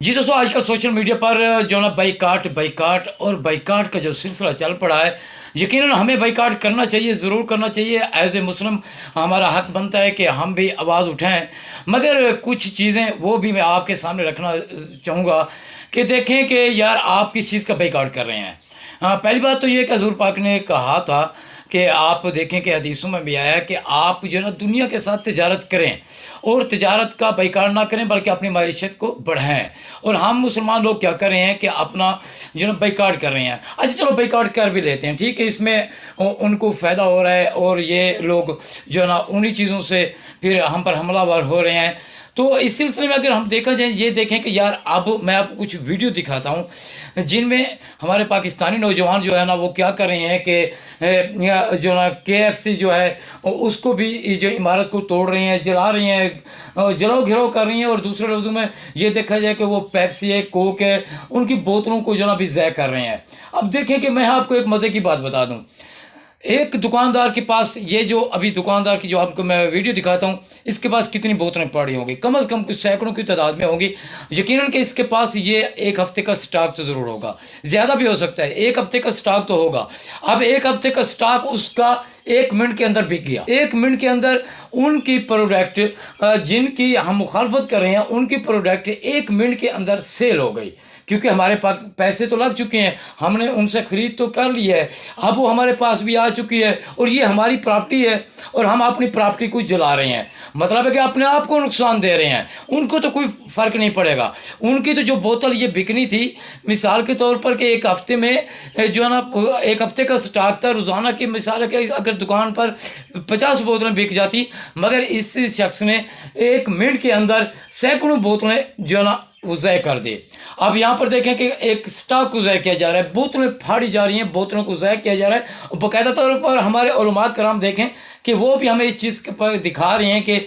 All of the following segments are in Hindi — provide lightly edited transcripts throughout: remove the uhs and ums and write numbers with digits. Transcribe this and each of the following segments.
जी दोस्तों, आजकल सोशल मीडिया पर जो ना बाइकाट बाइकाट और बाइकाट का जो सिलसिला चल पड़ा है। यकीनन हमें बाइकाट करना चाहिए, ज़रूर करना चाहिए। एज ए मुस्लिम हमारा हक बनता है कि हम भी आवाज़ उठाएं। मगर कुछ चीज़ें वो भी मैं आपके सामने रखना चाहूँगा कि देखें कि यार आप किस चीज़ का बाइकाट कर रहे हैं। हाँ, पहली बात तो ये कि हज़ूर पाक ने कहा था कि आप देखें कि हदीसों में भी आया है कि आप जो है ना दुनिया के साथ तिजारत करें और तिजारत का बाइकाट ना करें, बल्कि अपनी मायशत को बढ़ाएं। और हम मुसलमान लोग क्या कर रहे हैं कि अपना जो है ना बाइकाट कर रहे हैं। अच्छा चलो बाइकाट कर भी लेते हैं, ठीक है, इसमें उनको फ़ायदा हो रहा है और ये लोग जो है ना उन्हीं चीज़ों से फिर हम पर हमलावर हो रहे हैं। तो इस सिलसिले में अगर हम देखा जाए, ये देखें कि यार अब मैं आपको कुछ वीडियो दिखाता हूँ जिनमें हमारे पाकिस्तानी नौजवान जो है ना वो क्या कर रहे हैं कि जो ना KFC जो है उसको भी जो इमारत को तोड़ रहे हैं, जला रहे हैं, जलाओ घिराव कर रही हैं। और दूसरे लफ्ज़ों में ये देखा जाए कि वो पेप्सी है, कोक है, उनकी बोतलों को जो ना भी ज़ाय कर रहे हैं। अब देखें कि मैं आपको एक मज़े की बात बता दूँ। एक दुकानदार के पास, ये जो अभी दुकानदार की जो आपको मैं वीडियो दिखाता हूँ, इसके पास कितनी बोतलें पड़ी होंगी, कम से कम कुछ सैकड़ों की तादाद में होंगी। यकीनन कि इसके पास ये एक हफ्ते का स्टॉक तो ज़रूर होगा, ज़्यादा भी हो सकता है, एक हफ्ते का स्टॉक तो होगा। अब एक हफ्ते का स्टॉक उसका 1 मिनट के अंदर बिक गया। 1 मिनट के अंदर उनकी प्रोडक्ट जिनकी हम मुखालफत कर रहे हैं, उनकी प्रोडक्ट 1 मिनट के अंदर सेल हो गई। क्योंकि हमारे पास पैसे तो लग चुके हैं, हमने उनसे ख़रीद तो कर ली है, अब वो हमारे पास भी आ चुकी है और ये हमारी प्रॉपर्टी है और हम अपनी प्रॉपर्टी को जला रहे हैं। मतलब है कि अपने आप को नुकसान दे रहे हैं। उनको तो कोई फ़र्क नहीं पड़ेगा। उनकी तो जो बोतल ये बिकनी थी, मिसाल के तौर पर कि एक हफ़्ते में जो है ना एक हफ़्ते का स्टॉक था रोज़ाना की, मिसाल है कि अगर दुकान पर 50 बोतलें बिक जाती, मगर इस शख्स ने 1 मिनट के अंदर सैकड़ों बोतलें जो है ना वो ज़ाय कर दी। अब यहाँ पर देखें कि एक स्टॉक को ज़ाय किया जा रहा है, बोतलें फाड़ी जा रही हैं, बोतलों को ज़ाय किया जा रहा है। और बाकायदा तौर पर हमारे उलमा कराम देखें कि वो भी हमें इस चीज़ के पर दिखा रहे हैं कि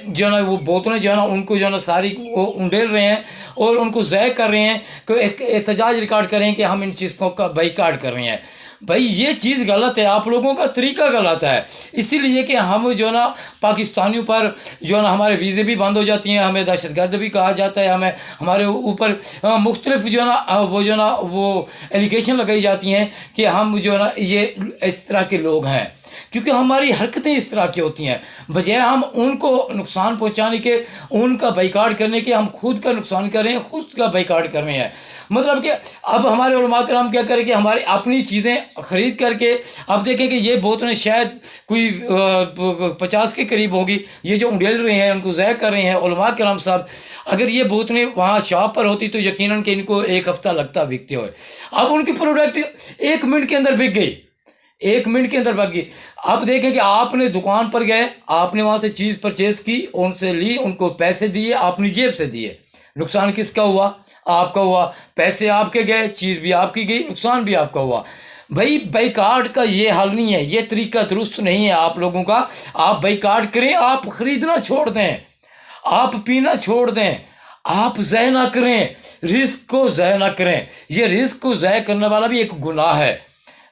जो है ना वो बोतलें जो है ना उनको जो है ना सारी वो उंडेल रहे हैं और उनको ज़ाय कर रहे हैं कि एक एहतजाज रिकॉर्ड कर रहे हैं कि हम इन चीज़ों का बाइकाट कर रहे हैं। भाई ये चीज़ गलत है, आप लोगों का तरीका गलत है। इसीलिए कि हम जो है ना पाकिस्तानियों पर जो है ना हमारे वीज़े भी बंद हो जाती हैं, हमें दहशतगर्द भी कहा जाता है, हमें हमारे ऊपर मुख्तलिफ जो है ना वो जो है ना वो एलिगेशन लगाई जाती हैं कि हम जो है ना ये इस तरह के लोग हैं। क्योंकि हमारी हरकतें इस तरह की होती हैं, बजाय हम उनको नुकसान पहुंचाने के, उनका बाइकाट करने के, हम खुद का नुकसान कर रहे हैं, खुद का बाइकाट कर रहे हैं। मतलब कि अब हमारे उलमा कराम क्या करें कि हमारी अपनी चीज़ें ख़रीद करके, अब देखें कि ये बोतलें शायद कोई 50 के करीब होगी, ये जो उंडेल रहे हैं उनको ज़ाय कर रहे हैं उलमा कराम साहब। अगर ये बोतलें वहाँ शॉप पर होती तो यकीनन कि इनको एक हफ़्ता लगता बिकते हुए। अब उनकी प्रोडक्ट 1 मिनट के अंदर बिक गई, 1 मिनट के अंदर बिक गई। अब देखें कि आपने दुकान पर गए, आपने वहाँ से चीज़ परचेज़ की, उनसे ली, उनको पैसे दिए, अपनी जेब से दिए। नुकसान किसका हुआ? आपका हुआ। पैसे आपके गए, चीज़ भी आपकी गई, नुकसान भी आपका हुआ। भाई बाइकाट का ये हल नहीं है, ये तरीका दुरुस्त नहीं है आप लोगों का। आप बाइकाट करें, आप ख़रीदना छोड़ दें, आप पीना छोड़ दें, आप ज़ाय ना करें, रिस्क को ज़ाय ना करें। ये रिस्क को ज़ाय करने वाला भी एक गुनाह है।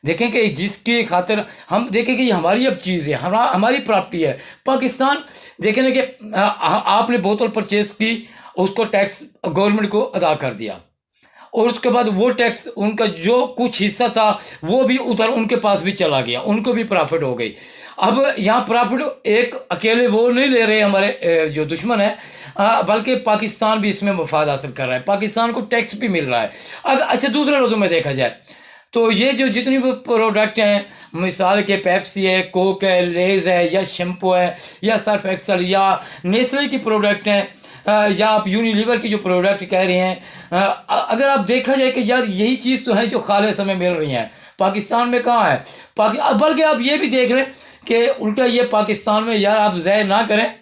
देखें कि जिसकी खातिर हम देखें कि ये हमारी अब चीज़ है, हमारी प्रॉपर्टी है। पाकिस्तान देखें ना कि आपने बोतल परचेज़ की, उसको टैक्स गवर्नमेंट को अदा कर दिया और उसके बाद वो टैक्स उनका जो कुछ हिस्सा था वो भी उधर उनके पास भी चला गया, उनको भी प्रॉफिट हो गई। अब यहाँ प्रॉफिट एक अकेले वो नहीं ले रहे हमारे जो दुश्मन है, बल्कि पाकिस्तान भी इसमें मफाद हासिल कर रहा है, पाकिस्तान को टैक्स भी मिल रहा है। अगर अच्छा दूसरे रोज़ों में देखा जाए तो ये जो जितनी भी प्रोडक्ट हैं, मिसाल के पेप्सी है, कोक है, लेज़ है, या शैम्पू है, या सर्फ एक्सल, या नेस्ले की प्रोडक्ट हैं, या आप यूनिलीवर की जो प्रोडक्ट कह रहे हैं, अगर आप देखा जाए कि यार यही चीज़ तो है जो खालिस हमें मिल रही हैं, पाकिस्तान में कहाँ है? बल्कि आप ये भी देख लें कि उल्टा ये पाकिस्तान में यार आप ज़ाय ना करें,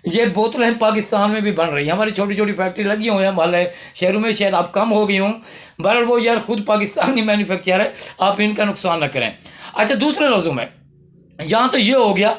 ये बोतलें पाकिस्तान में भी बन रही हैं। हमारी छोटी छोटी फैक्ट्री लगी हुई हैं, मोहल्ले शहरों में शायद आप कम हो गई हूँ, बहरहाल वो यार खुद पाकिस्तानी मैन्युफैक्चर है, आप इनका नुकसान ना करें। अच्छा दूसरे लफ्ज़ों में यहाँ तो ये हो गया।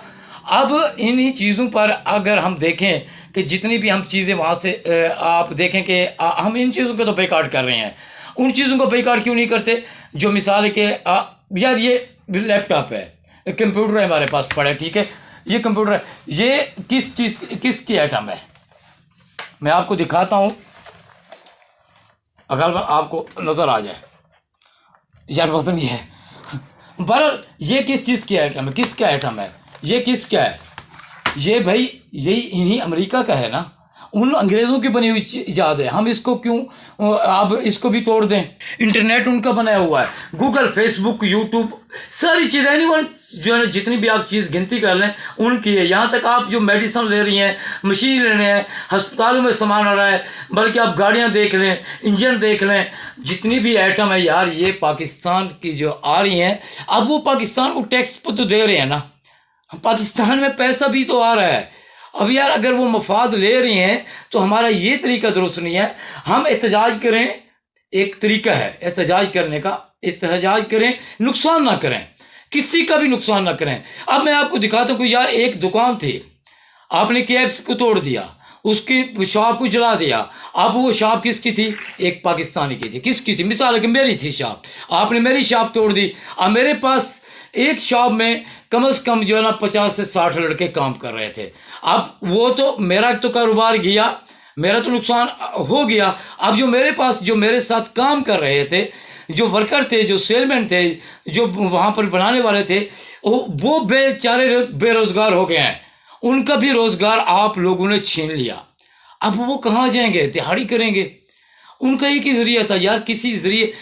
अब इन्हीं चीज़ों पर अगर हम देखें कि जितनी भी हम चीज़ें वहाँ से आप देखें कि हम इन चीज़ों को तो बाइकाट कर रहे हैं, उन चीज़ों को बाइकाट क्यों नहीं करते जो मिसाल है कि यार ये लैपटॉप है, कंप्यूटर है हमारे पास पड़ा है, ठीक है, ये कंप्यूटर है, ये किस चीज़ किसकी आइटम है? मैं आपको दिखाता हूँ। अगर आपको नज़र आ जाए यार वजन ये है। बहरहाल ये किस चीज़ की आइटम है, किसका आइटम है, ये किसका है? ये भाई यही इन्हीं अमेरिका का है ना, उन अंग्रेज़ों की बनी हुई इजाद है। हम इसको क्यों अब इसको भी तोड़ दें? इंटरनेट उनका बनाया हुआ है, गूगल, फेसबुक, यूट्यूब, सारी चीज़ें एनीवन जो है जितनी भी आप चीज़ गिनती कर लें उनकी है। यहाँ तक आप जो मेडिसिन ले रही हैं, मशीन ले रहे हैं, अस्पतालों में सामान आ रहा है, बल्कि आप गाड़ियाँ देख लें, इंजन देख लें, जितनी भी आइटम है यार ये पाकिस्तान की जो आ रही हैं। अब वो पाकिस्तान को टैक्स पर तो दे रहे हैं ना, पाकिस्तान में पैसा भी तो आ रहा है। अब यार अगर वो मफाद ले रहे हैं तो हमारा ये तरीका दुरुस्त नहीं है। हम एहतजाज करें, एक तरीका है एहतजाज करने का, एहतजाज करें, नुकसान ना करें, किसी का भी नुकसान ना करें। अब मैं आपको दिखाता हूँ कि यार एक दुकान थी, आपने KFC को तोड़ दिया, उसकी शॉप को जला दिया। अब वो शॉप किसकी थी? एक पाकिस्तानी की थी। किसकी थी? मिसाल है कि मेरी थी शॉप, आपने मेरी शॉप तोड़ दी। अब मेरे पास एक शॉप में कम से कम जो है ना 50 से 60 लड़के काम कर रहे थे। अब वो तो मेरा तो कारोबार गया, मेरा तो नुकसान हो गया। अब जो मेरे पास जो मेरे साथ काम कर रहे थे, जो वर्कर थे, जो सेलमैन थे, जो वहाँ पर बनाने वाले थे, वो बेचारे बेरोज़गार हो गए हैं। उनका भी रोज़गार आप लोगों ने छीन लिया। अब वो कहाँ जाएंगे? दिहाड़ी करेंगे। उनका एक ही ज़रिया था यार, किसी ज़रिए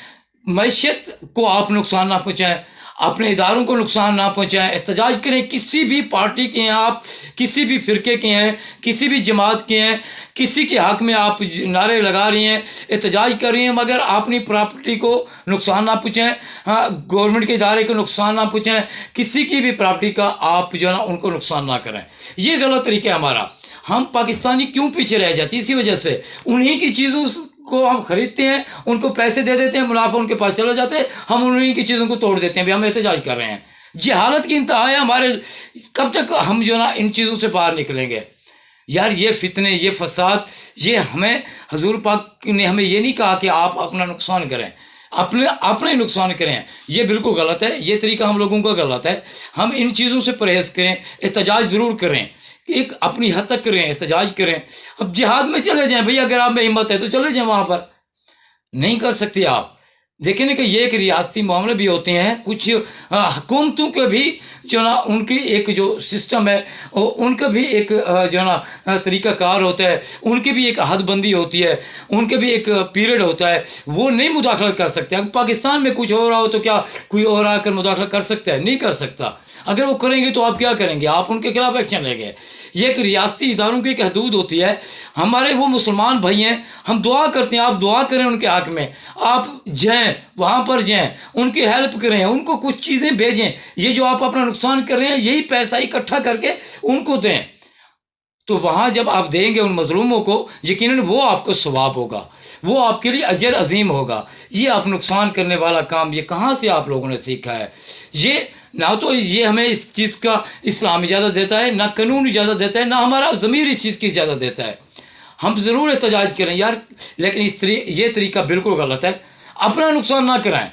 मैशत को आप नुकसान ना पहुँचाएं, अपने इदारों को नुकसान ना पहुँचाएं। एहतजाज करें, किसी भी पार्टी के हैं आप, किसी भी फ़िरके के हैं, किसी भी जमात के हैं, किसी के हक़ में आप नारे लगा रही हैं, एहतजाज कर रही हैं, मगर अपनी प्रॉपर्टी को नुकसान ना पहुँचाएं। हाँ, गवर्नमेंट के इदारे को नुकसान ना पहुँचाएं, किसी की भी प्रॉपर्टी का आप जो है ना उनको नुकसान ना करें। ये गलत तरीका है हमारा। हम पाकिस्तानी क्यों पीछे रह जाते? इसी वजह से उन्हीं की चीज़ों को हम खरीदते हैं, उनको पैसे दे देते हैं, मुनाफा उनके पास चला जाता है, हम उन्हीं की चीज़ों को तोड़ देते हैं। भाई हम एहतजाज कर रहे हैं, ये हालत की इंतहा है हमारे। कब तक हम जो ना इन चीज़ों से बाहर निकलेंगे यार? ये फितने, ये फसाद, ये हमें हजूर पाक ने हमें ये नहीं कहा कि आप अपना नुकसान करें, अपने नुकसान करें। ये बिल्कुल गलत है, ये तरीका हम लोगों का गलत है। हम इन चीज़ों से परहेज़ करें, एहतजाज ज़रूर करें, एक अपनी हद तक करें, एहतजाज करें। अब जिहाद में चले जाएं भाई, अगर आप में हिम्मत है तो चले जाएं वहाँ पर। नहीं कर सकते आप। देखें ना कि ये एक रियासती मामले भी होते हैं, कुछ हुकूमतों के भी जो ना उनकी एक जो सिस्टम है, उनका भी एक जो ना तरीक़ाकार होता है, उनकी भी एक हदबंदी होती है, उनके भी एक पीरियड होता है, वो नहीं मुदाखलत कर सकते। अगर पाकिस्तान में कुछ हो रहा हो तो क्या कोई और आकर मुदाखलत कर सकता है? नहीं कर सकता। अगर वो करेंगे तो आप क्या करेंगे? आप उनके खिलाफ एक्शन लेंगे। ये एक रियासती इदारों की एक हदूद होती है। हमारे वो मुसलमान भाई हैं, हम दुआ करते हैं, आप दुआ करें उनके हक़ में, आप जाएँ वहाँ पर जाएँ, उनकी हेल्प करें, उनको कुछ चीज़ें भेजें। ये जो आप अपना नुकसान कर रहे हैं, यही पैसा इकट्ठा करके उनको दें, तो वहाँ जब आप देंगे उन मज़लूमों को, यकीनन वो आपको सवाब होगा, वो आपके लिए अजर अजीम होगा। ये आप नुकसान करने वाला काम ये कहाँ से आप लोगों ने सीखा है? ये ना तो ये हमें इस चीज़ का इस्लाम इजाज़त देता है, ना कानून इजाज़त देता है, ना हमारा ज़मीर इस चीज़ की इजाज़त देता है। हम ज़रूर एहतजाज करें यार, लेकिन ये तरीका बिल्कुल गलत है। अपना नुकसान ना कराएं,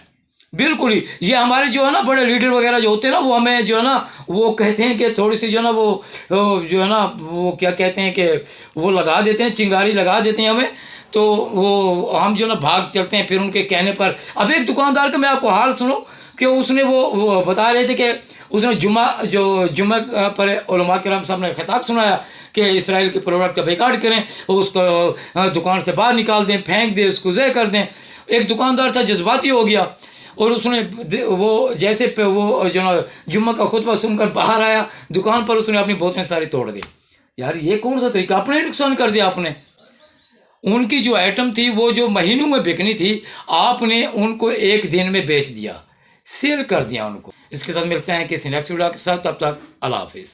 बिल्कुल ही। ये हमारे जो है ना बड़े लीडर वगैरह जो होते हैं ना, वो हमें जो है ना वो कहते हैं कि थोड़ी सी जो है ना वो जो है ना वो क्या कहते हैं कि वो लगा देते हैं, चिंगारी लगा देते हैं हमें, तो वो हम जो है ना भाग चलते हैं फिर उनके कहने पर। अब एक दुकानदार का मैं आपको हाल सुनो कि उसने वो बता रहे थे कि उसने जुम्मा पर उलमा किराम साहब ने खिताब सुनाया कि इसराइल के प्रोडक्ट का बेकार करें, उसको दुकान से बाहर निकाल दें, फेंक दें, उसको ज़य कर दें। एक दुकानदार था, जज्बाती हो गया और उसने वो जैसे पे वो जो ना जुम्मा का खुतबा सुनकर बाहर आया, दुकान पर उसने अपनी बोतलें सारी तोड़ दी। यार ये कौन सा तरीका? अपने नुकसान कर दिया आपने। उनकी जो आइटम थी वो जो महीनों में बिकनी थी, आपने उनको एक दिन में बेच दिया, सेल कर दिया उनको। इसके साथ मिलते हैं किसी नेक्स्ट वीडियो के साथ, तब तक अल्लाह हाफिज़।